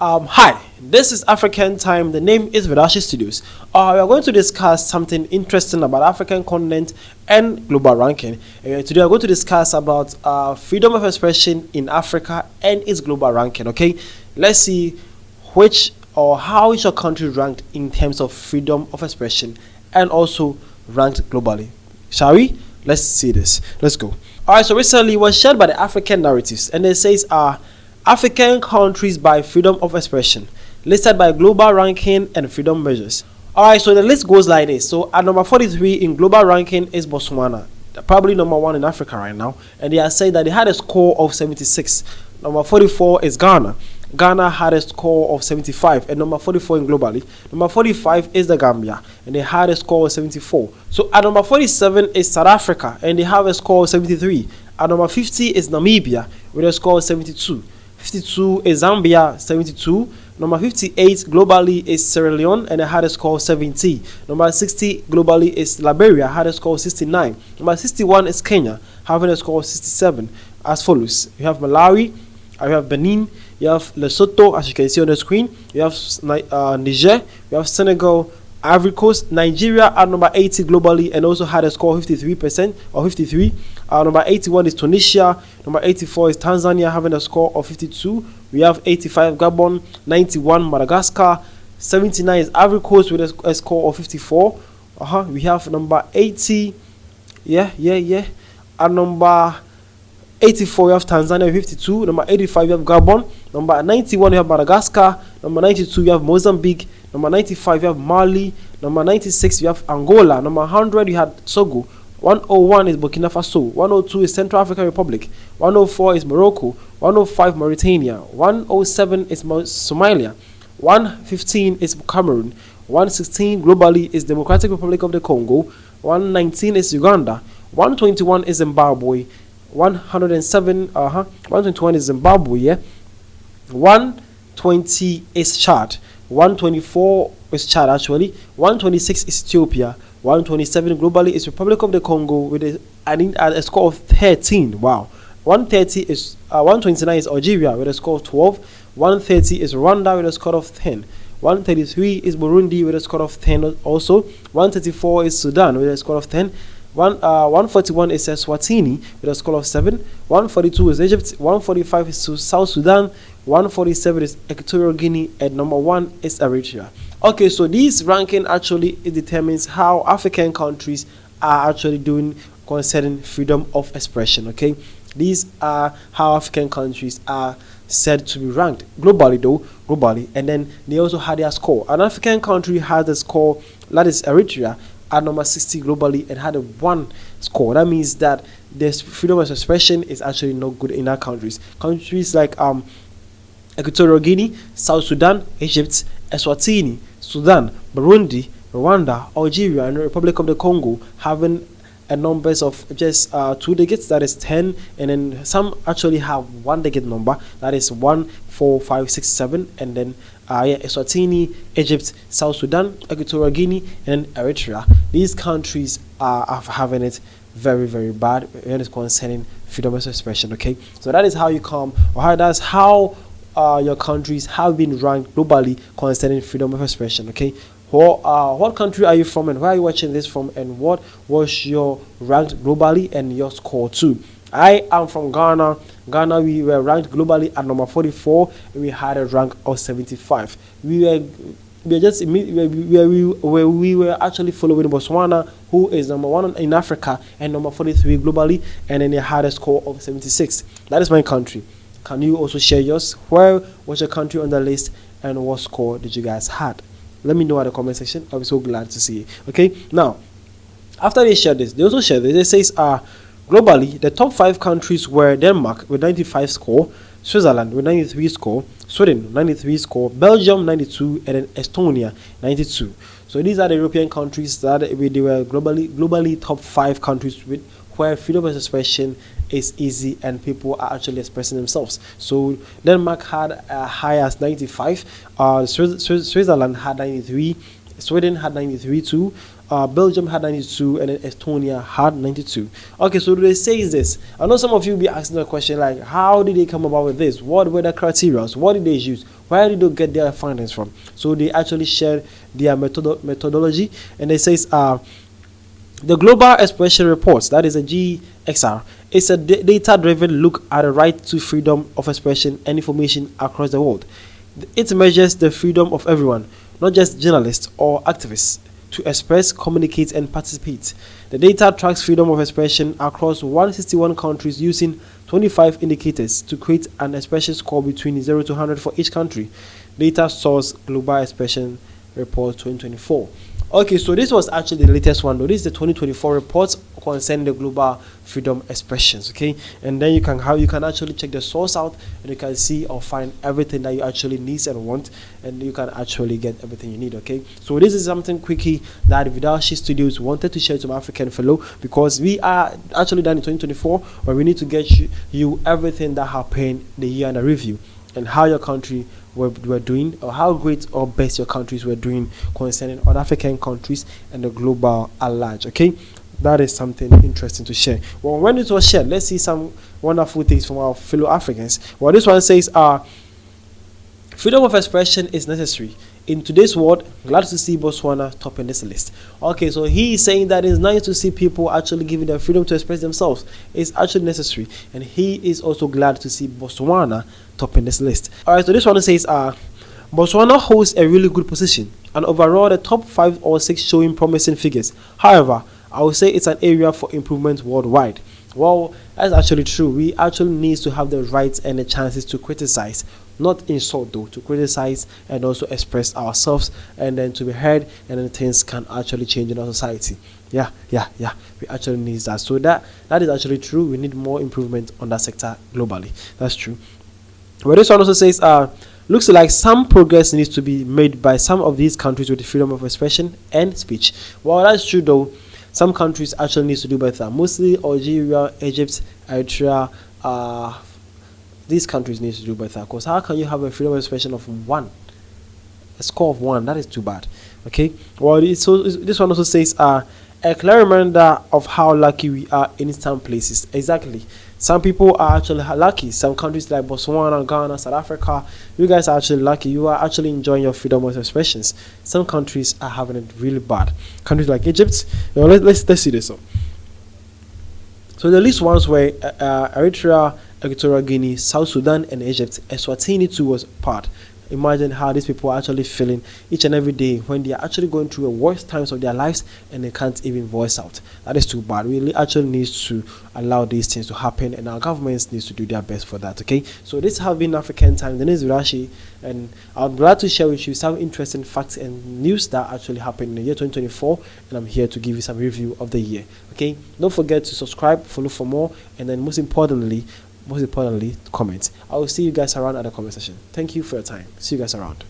Hi, this is African Time. The name is Vedashi Studios. We are going to discuss something interesting about African continent and global ranking. Today, we are going to discuss about freedom of expression in Africa and its global ranking. Okay, let's see which or how is your country ranked in terms of freedom of expression and also ranked globally. Shall we? Let's see this. Let's go. All right. So recently, it was shared by the African Narratives, and it says African countries by freedom of expression, listed by global ranking and freedom measures. Alright, so the list goes like this. So at number 43 in global ranking is Botswana, probably number 1 in Africa right now, and they are saying that they had a score of 76. Number 44 is Ghana. Ghana had a score of 75, and number 44 in globally. Number 45 is the Gambia, and they had a score of 74. So at number 47 is South Africa, and they have a score of 73. At number 50 is Namibia with a score of 72. 52 is Zambia, 72. Number 58 globally is Sierra Leone, and it had a score of 70. Number 60 globally is Liberia, had a score of 69. Number 61 is Kenya, having a score of 67. As follows: you have Malawi, you have Benin, you have Lesotho, as you can see on the screen, you have Niger, you have Senegal, Ivory Coast, Nigeria at number 80 globally, and also had a score of 53% or 53. Number 81 is Tunisia. Number 84 is Tanzania, having a score of 52. We have 85 Gabon, 91 Madagascar, 79 is Ivory Coast with a score of 54. We have number 80. At number 84 we have Tanzania with 52. Number 85 we have Gabon. Number 91 we have Madagascar. Number 92 we have Mozambique. Number 95 we have Mali. Number 96 we have Angola. Number 100 we had Togo. 101 is Burkina Faso. 102 is Central African Republic. 104 is Morocco. 105 Mauritania. 107 is Somalia. 115 is Cameroon. 116 globally is Democratic Republic of the Congo. 119 is Uganda. 121 is Zimbabwe. 121 is Zimbabwe. 120 is Chad. 124 is Chad actually. 126 is Ethiopia. 127 globally is Republic of the Congo with a score of 13. Wow. 130 is 129 is Algeria with a score of 12. 130 is Rwanda with a score of 10. 133 is Burundi with a score of 10 also. 134 is Sudan with a score of 10. 141 is Eswatini with a score of 7. 142 is Egypt. 145 is South Sudan. 147 is Equatorial Guinea, and number 1 is Eritrea. Okay, so this ranking actually determines how African countries are actually doing concerning freedom of expression. Okay, these are how African countries are said to be ranked globally, and then they also had their score. An African country had a score, that is Eritrea, at number 60 globally, and had a 1 score. That means that the freedom of expression is actually not good in our countries. Countries like Equatorial Guinea, South Sudan, Egypt, Eswatini, Sudan, Burundi, Rwanda, Algeria, and the Republic of the Congo having a numbers of just 2 digits, that is 10, and then some actually have 1 digit number, that is 1, 4, 5, 6, 7, and then Eswatini, Egypt, South Sudan, Equatorial Guinea, and Eritrea. These countries are having it very, very bad when it's concerning freedom of expression. Okay, so that is how you come, or that's how your countries have been ranked globally concerning freedom of expression. Okay, what country are you from, and where are you watching this from, and what was your ranked globally and your score too? I am from Ghana. Ghana, we were ranked globally at number 44, and we had a rank of 75. We were actually following Botswana, who is number 1 in Africa and number 43 globally, and then they had a score of 76. That is my country. Can you also share yours? Where was your country on the list, and what score did you guys had? Let me know in the comment section. I'll be so glad to see it. Okay, now after they shared this, they also shared this. It says globally the top 5 countries were Denmark with 95 score, Switzerland with 93 score, Sweden 93 score, Belgium 92, and then Estonia 92. So these are the European countries that they were globally top 5 countries with where freedom of expression is easy and people are actually expressing themselves. So Denmark had a high as 95, Switzerland had 93, Sweden had 93 too, Belgium had 92, and then Estonia had 92. Okay, so they say this. I know some of you will be asking the question like, how did they come about with this? What were the criteria? What did they use? Where did they get their findings from? So they actually shared their methodology, and they says the Global Expression Reports, that is a GXR, is a data-driven look at the right to freedom of expression and information across the world. It measures the freedom of everyone, not just journalists or activists, to express, communicate, and participate. The data tracks freedom of expression across 161 countries using 25 indicators to create an expression score between 0 to 100 for each country. Data source Global Expression Report 2024. Okay, so this was actually the latest one though. This is the 2024 report concerning the global freedom expressions. Okay, and then you can actually check the source out, and you can see or find everything that you actually need and want, and you can actually get everything you need. Okay, so this is something quickie that Vidalshi Studios wanted to share to my African fellow, because we are actually done in 2024, but we need to get you everything that happened the year under review, and how your country were doing, or how great or best your countries were doing concerning other African countries and the global at large. Okay, that is something interesting to share. Well, when it was shared, let's see some wonderful things from our fellow Africans. Well, this one says freedom of expression is necessary in today's world. Glad to see Botswana topping this list. Okay, so he is saying that it's nice to see people actually giving their freedom to express themselves. It's actually necessary, and he is also glad to see Botswana topping this list. All right, so this one says Botswana holds a really good position, and overall the top 5 or 6 showing promising figures. However, I would say it's an area for improvement worldwide. Well, that's actually true. We actually need to have the rights and the chances to criticize, not insult though, to criticize and also express ourselves, and then to be heard, and then things can actually change in our society. Yeah, we actually need that. So that is actually true. We need more improvement on that sector globally. That's true. But this one also says looks like some progress needs to be made by some of these countries with the freedom of expression and speech. Well, that's true though. Some countries actually need to do better. Mostly Algeria, Egypt, Eritrea, these countries need to do better. Because how can you have a freedom of expression of 1? A score of 1, that is too bad. Okay. Well, this one also says a clear reminder of how lucky we are in some places. Exactly. Some people are actually lucky. Some countries like Botswana, Ghana, South Africa, you guys are actually lucky. You are actually enjoying your freedom of expressions. Some countries are having it really bad. Countries like Egypt, let's see this up. So the least ones were Eritrea, Equatorial Guinea, South Sudan, and Egypt. Eswatini too was part. Imagine how these people are actually feeling each and every day when they are actually going through the worst times of their lives and they can't even voice out. That is too bad. We actually need to allow these things to happen, and our governments need to do their best for that. Okay, so this has been African Time. The name is Virashi, and I'm glad to share with you some interesting facts and news that actually happened in the year 2024, and I'm here to give you some review of the year. Okay, don't forget to subscribe, follow for more, and then most importantly, comment. I will see you guys around at the comment section. Thank you for your time. See you guys around.